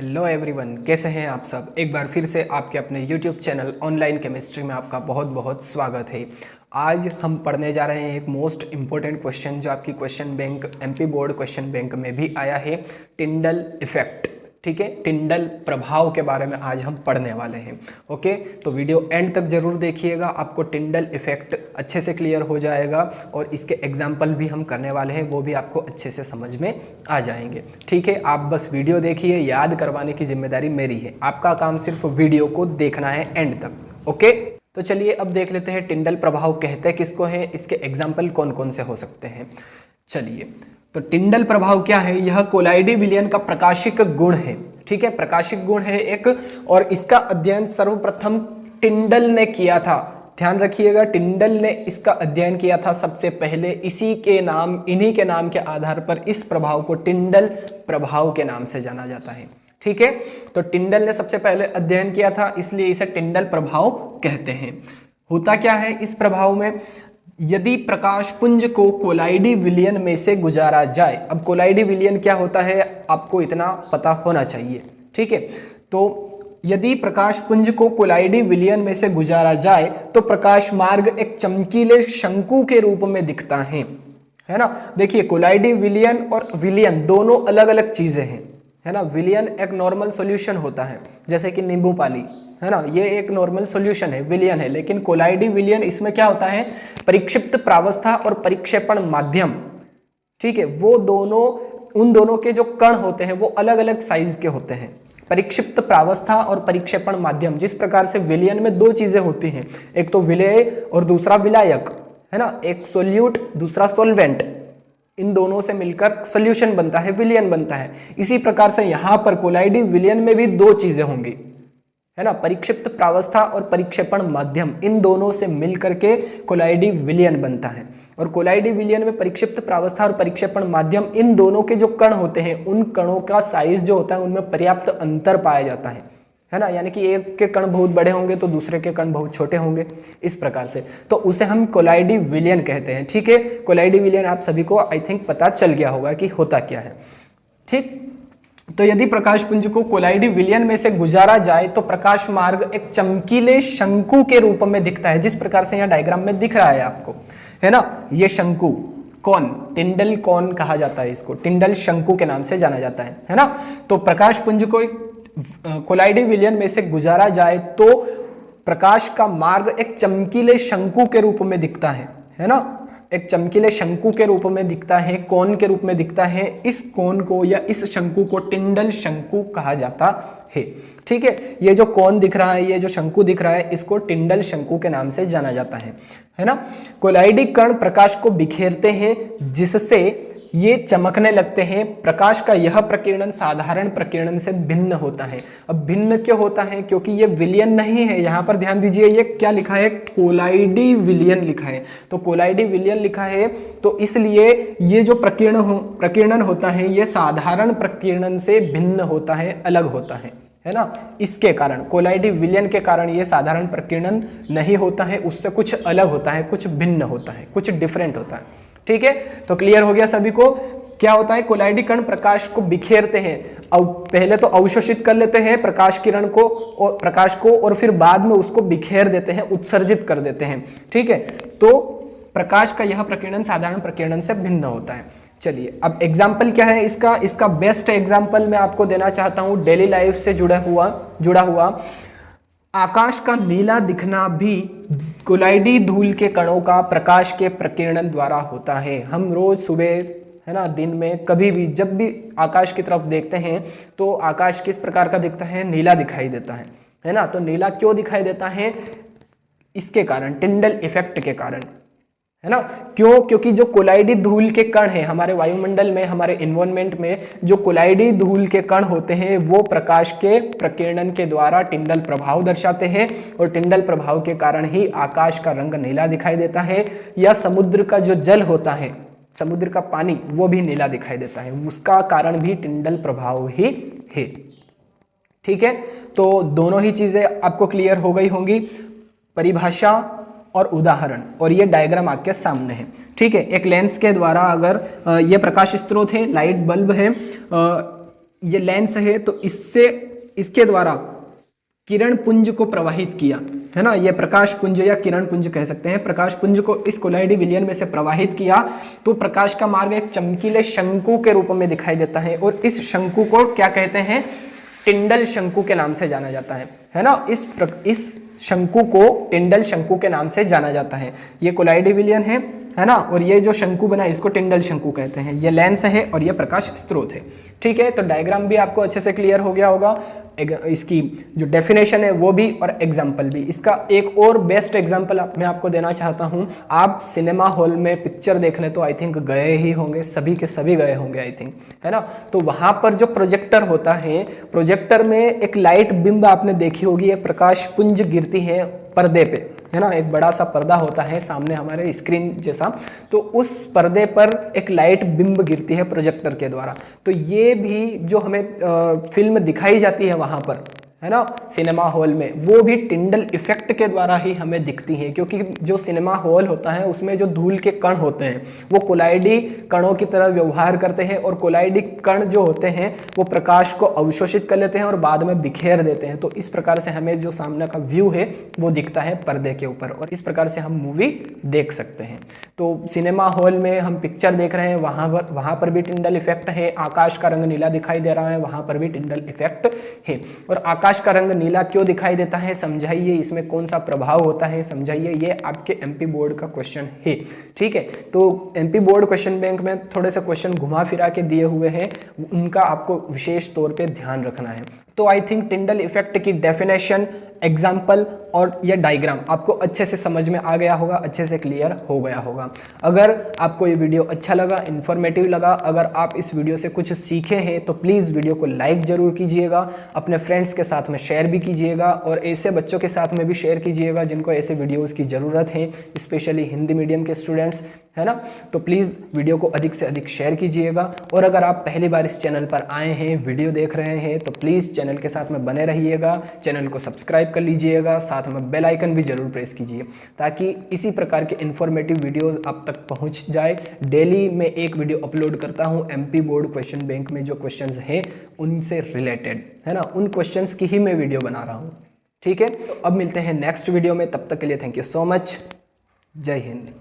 Hello everyone, कैसे हैं आप सब। एक बार फिर से आपके अपने यूट्यूब चैनल ऑनलाइन केमिस्ट्री में आपका बहुत बहुत स्वागत है। आज हम पढ़ने जा रहे हैं एक मोस्ट इम्पोर्टेंट क्वेश्चन जो आपकी question bank MP board question bank में भी आया है, टिंडल इफेक्ट। ठीक है, टिंडल प्रभाव के बारे में आज हम पढ़ने वाले हैं। ओके, तो वीडियो एंड तक जरूर देखिएगा, आपको टिंडल इफेक्ट अच्छे से क्लियर हो जाएगा और इसके एग्जाम्पल भी हम करने वाले हैं, वो भी आपको अच्छे से समझ में आ जाएंगे। ठीक है, आप बस वीडियो देखिए, याद करवाने की जिम्मेदारी मेरी है, आपका काम सिर्फ वीडियो को देखना है एंड तक। ओके, तो चलिए अब देख लेते हैं टिंडल प्रभाव कहते किसको है, इसके एग्जाम्पल कौन कौन से हो सकते हैं। चलिए, तो टिंडल प्रभाव क्या है, यह कोलाइडी विलयन का प्रकाशिक गुण है। ठीक है, प्रकाशिक गुण है एक, और इसका अध्ययन सर्वप्रथम टिंडल ने किया था। ध्यान रखिएगा, टिंडल ने इसका अध्ययन किया था सबसे पहले। इन्हीं के नाम के आधार पर इस प्रभाव को टिंडल प्रभाव के नाम से जाना जाता है। ठीक है, तो टिंडल ने सबसे पहले अध्ययन किया था, इसलिए इसे टिंडल प्रभाव कहते हैं। होता क्या है इस प्रभाव में, यदि प्रकाश पुंज को कोलाइडी विलयन में से गुजारा जाए। अब कोलाइडी विलयन क्या होता है आपको इतना पता होना चाहिए। ठीक है, तो यदि प्रकाश पुंज को कोलाइडी विलयन में से गुजारा जाए तो प्रकाश मार्ग एक चमकीले शंकु के रूप में दिखता है ना। देखिए, कोलाइडी विलयन और विलयन दोनों अलग अलग चीजें हैं, है ना। विलयन एक नॉर्मल सॉल्यूशन होता है, जैसे कि नींबू पानी, है ना, ये एक नॉर्मल सॉल्यूशन है, विलयन है। लेकिन कोलाइडी विलयन, इसमें क्या होता है, परिक्षिप्त प्रावस्था और परिक्षेपण माध्यम। ठीक है, वो दोनों, उन दोनों के जो कण होते हैं वो अलग अलग साइज के होते हैं। परिक्षिप्त प्रावस्था और परिक्षेपण माध्यम, जिस प्रकार से विलयन में दो चीजें होती हैं, एक तो विलेय और दूसरा विलायक, है ना, एक सोल्यूट दूसरा सोलवेंट, इन दोनों से मिलकर सॉल्यूशन बनता है, विलयन बनता है। इसी प्रकार से यहां पर कोलाइडी विलयन में भी दो चीजें होंगी, है ना, परिक्षिप्त प्रावस्था और परिक्षेपण माध्यम, इन दोनों से मिलकर के कोलाइडी विलयन बनता है। और कोलाइडी विलयन में परिक्षिप्त प्रावस्था और परिक्षेपण माध्यम, इन दोनों के जो कण होते हैं, उन कणों का साइज जो होता है उनमें पर्याप्त अंतर पाया जाता है ना। यानी कि एक के कण बहुत बड़े होंगे तो दूसरे के कण बहुत छोटे होंगे, इस प्रकार से, तो उसे हम कोलाइडी विलयन कहते हैं। ठीक है, कोलाइडी विलयन आप सभी को आई थिंक पता चल गया होगा कि होता क्या है। ठीक, तो यदि प्रकाश पुंज को कोलाइडी विलयन में से गुजारा जाए तो प्रकाश मार्ग एक चमकीले शंकु के रूप में दिखता है, जिस प्रकार से यहाँ डायग्राम में दिख रहा है आपको, है ना। ये शंकु कौन, टिंडल कौन कहा जाता है, इसको टिंडल शंकु के नाम से जाना जाता है ना। तो प्रकाश पुंज को कोलाइडी विलयन में से गुजारा जाए तो प्रकाश का मार्ग एक चमकीले शंकु के रूप में दिखता है ना, एक चमकीले शंकु के रूप में दिखता है, कोन के रूप में दिखता है। इस कोन को या इस शंकु को टिंडल शंकु कहा जाता है। ठीक है, ये जो कोन दिख रहा है, ये जो शंकु दिख रहा है, इसको टिंडल शंकु के नाम से जाना जाता है ना। कोलाइडी कण प्रकाश को बिखेरते हैं जिससे ये चमकने लगते हैं। प्रकाश का यह प्रकीर्णन साधारण प्रकीर्णन से भिन्न होता है। अब भिन्न क्यों होता है, क्योंकि ये विलयन नहीं है। यहाँ पर ध्यान दीजिए, ये क्या लिखा है, कोलाइडी विलयन लिखा है। तो कोलाइडी विलयन लिखा है तो इसलिए ये जो प्रकीर्णन होता है ये साधारण प्रकीर्णन से भिन्न होता है, अलग होता है ना। इसके कारण, कोलाइडी विलयन के कारण ये साधारण प्रकीर्णन नहीं होता है, उससे कुछ अलग होता है, कुछ भिन्न होता है, कुछ डिफरेंट होता है। ठीक है, तो क्लियर हो गया सभी को। क्या होता है, कोलाइडी कण प्रकाश को बिखेरते हैं, पहले तो अवशोषित कर लेते हैं प्रकाश किरण को और फिर बाद में उसको बिखेर देते हैं, उत्सर्जित कर देते हैं। ठीक है, तो प्रकाश का यह प्रकीर्णन साधारण प्रकीर्णन से भिन्न होता है। चलिए, अब एग्जाम्पल क्या है इसका बेस्ट एग्जाम्पल मैं आपको देना चाहता हूं, डेली लाइफ से जुड़ा हुआ। आकाश का नीला दिखना भी कोलाइडी धूल के कणों का प्रकाश के प्रकीर्णन द्वारा होता है। हम रोज सुबह, है ना, दिन में कभी भी जब भी आकाश की तरफ देखते हैं तो आकाश किस प्रकार का दिखता है, नीला दिखाई देता है ना। तो नीला क्यों दिखाई देता है, इसके कारण, टिंडल इफेक्ट के कारण, है ना। क्यों, क्योंकि जो कोलाइडी धूल के कण हैं हमारे वायुमंडल में, हमारे एनवायरनमेंट में जो कोलाइडी धूल के कण होते हैं वो प्रकाश के प्रकीर्णन के द्वारा टिंडल प्रभाव दर्शाते हैं, और टिंडल प्रभाव के कारण ही आकाश का रंग नीला दिखाई देता है। या समुद्र का जो जल होता है, समुद्र का पानी, वो भी नीला दिखाई देता है, उसका कारण भी टिंडल प्रभाव ही है। ठीक है, तो दोनों ही चीजें आपको क्लियर हो गई होंगी, परिभाषा और उदाहरण, और ये डायग्राम आपके सामने है। ठीक है, एक लेंस के द्वारा अगर ये प्रकाश स्रोत है, लाइट बल्ब है, ये लेंस है तो इससे इसके द्वारा किरण पुंज को प्रवाहित किया, है ना, ये प्रकाश पुंज या किरण पुंज कह सकते हैं, प्रकाश पुंज को इस कोलाइडी विलयन में से प्रवाहित किया तो प्रकाश का मार्ग एक चमकीले शंकु के रूप में दिखाई देता है और इस शंकु को क्या कहते हैं, टिंडल शंकु के नाम से जाना जाता है ना, इस शंकु को टिंडल शंकु के नाम से जाना जाता है। ये कोलाइडी विलयन है ना, और ये जो शंकु बना इसको टिंडल शंकु कहते हैं। ये लेंस है और ये प्रकाश स्रोत है। ठीक है, तो डायग्राम भी आपको अच्छे से क्लियर हो गया होगा, इसकी जो डेफिनेशन है वो भी और एग्जाम्पल भी। इसका एक और बेस्ट एग्जाम्पल मैं आपको देना चाहता हूँ। आप सिनेमा हॉल में पिक्चर देखने तो आई थिंक गए ही होंगे, सभी के सभी गए होंगे आई थिंक, है ना। तो वहाँ पर जो प्रोजेक्टर होता है, प्रोजेक्टर में एक लाइट बिंब आपने देखी होगी, एक प्रकाश पुंज गिरती है पर्दे पे, है ना, एक बड़ा सा पर्दा होता है सामने हमारे स्क्रीन जैसा, तो उस पर्दे पर एक लाइट बिंब गिरती है प्रोजेक्टर के द्वारा। तो ये भी जो हमें फिल्म दिखाई जाती है वहाँ पर, है ना, सिनेमा हॉल में, वो भी टिंडल इफेक्ट के द्वारा ही हमें दिखती हैं, क्योंकि जो सिनेमा हॉल होता है उसमें जो धूल के कण होते हैं वो कोलाइडी कणों की तरह व्यवहार करते हैं और कोलाइडी कण जो होते हैं वो प्रकाश को अवशोषित कर लेते हैं और बाद में बिखेर देते हैं। तो इस प्रकार से हमें जो सामने का व्यू है वो दिखता है पर्दे के ऊपर और इस प्रकार से हम मूवी देख सकते हैं। तो सिनेमा हॉल में हम पिक्चर देख रहे हैं, वहाँ पर भी टिंडल इफेक्ट है। आकाश का रंग नीला दिखाई दे रहा है, वहाँ पर भी टिंडल इफेक्ट है। और आकाश का रंग नीला क्यों दिखाई देता है, समझाइए, इसमें कौन सा प्रभाव होता है, समझाइए। ये आपके एमपी बोर्ड का क्वेश्चन है। ठीक है, तो एमपी बोर्ड क्वेश्चन बैंक में थोड़े से क्वेश्चन घुमा फिरा के दिए हुए हैं, उनका आपको विशेष तौर पे ध्यान रखना है। तो आई थिंक टिंडल इफेक्ट की डेफिनेशन, एग्जाम्पल और यह डायग्राम आपको अच्छे से समझ में आ गया होगा, अच्छे से क्लियर हो गया होगा। अगर आपको ये वीडियो अच्छा लगा, इन्फॉर्मेटिव लगा, अगर आप इस वीडियो से कुछ सीखे हैं तो प्लीज़ वीडियो को लाइक ज़रूर कीजिएगा, अपने फ्रेंड्स के साथ में शेयर भी कीजिएगा और ऐसे बच्चों के साथ में भी शेयर कीजिएगा जिनको ऐसे वीडियोज़ की ज़रूरत है, स्पेशली हिंदी मीडियम के स्टूडेंट्स, है ना। तो प्लीज़ वीडियो को अधिक से अधिक शेयर कीजिएगा और अगर आप पहली बार इस चैनल पर आए हैं, वीडियो देख रहे हैं, तो प्लीज़ चैनल के साथ में बने रहिएगा, चैनल को सब्सक्राइब कर लीजिएगा, साथ में बेल आइकन भी जरूर प्रेस कीजिए ताकि इसी प्रकार के इन्फॉर्मेटिव वीडियोस आप तक पहुंच जाए। डेली मैं एक वीडियो अपलोड करता हूं एमपी बोर्ड क्वेश्चन बैंक में जो क्वेश्चंस हैं उनसे रिलेटेड, है ना, उन क्वेश्चंस की ही मैं वीडियो बना रहा हूं। ठीक है, तो अब मिलते हैं नेक्स्ट वीडियो में, तब तक के लिए थैंक यू सो मच। जय हिंद।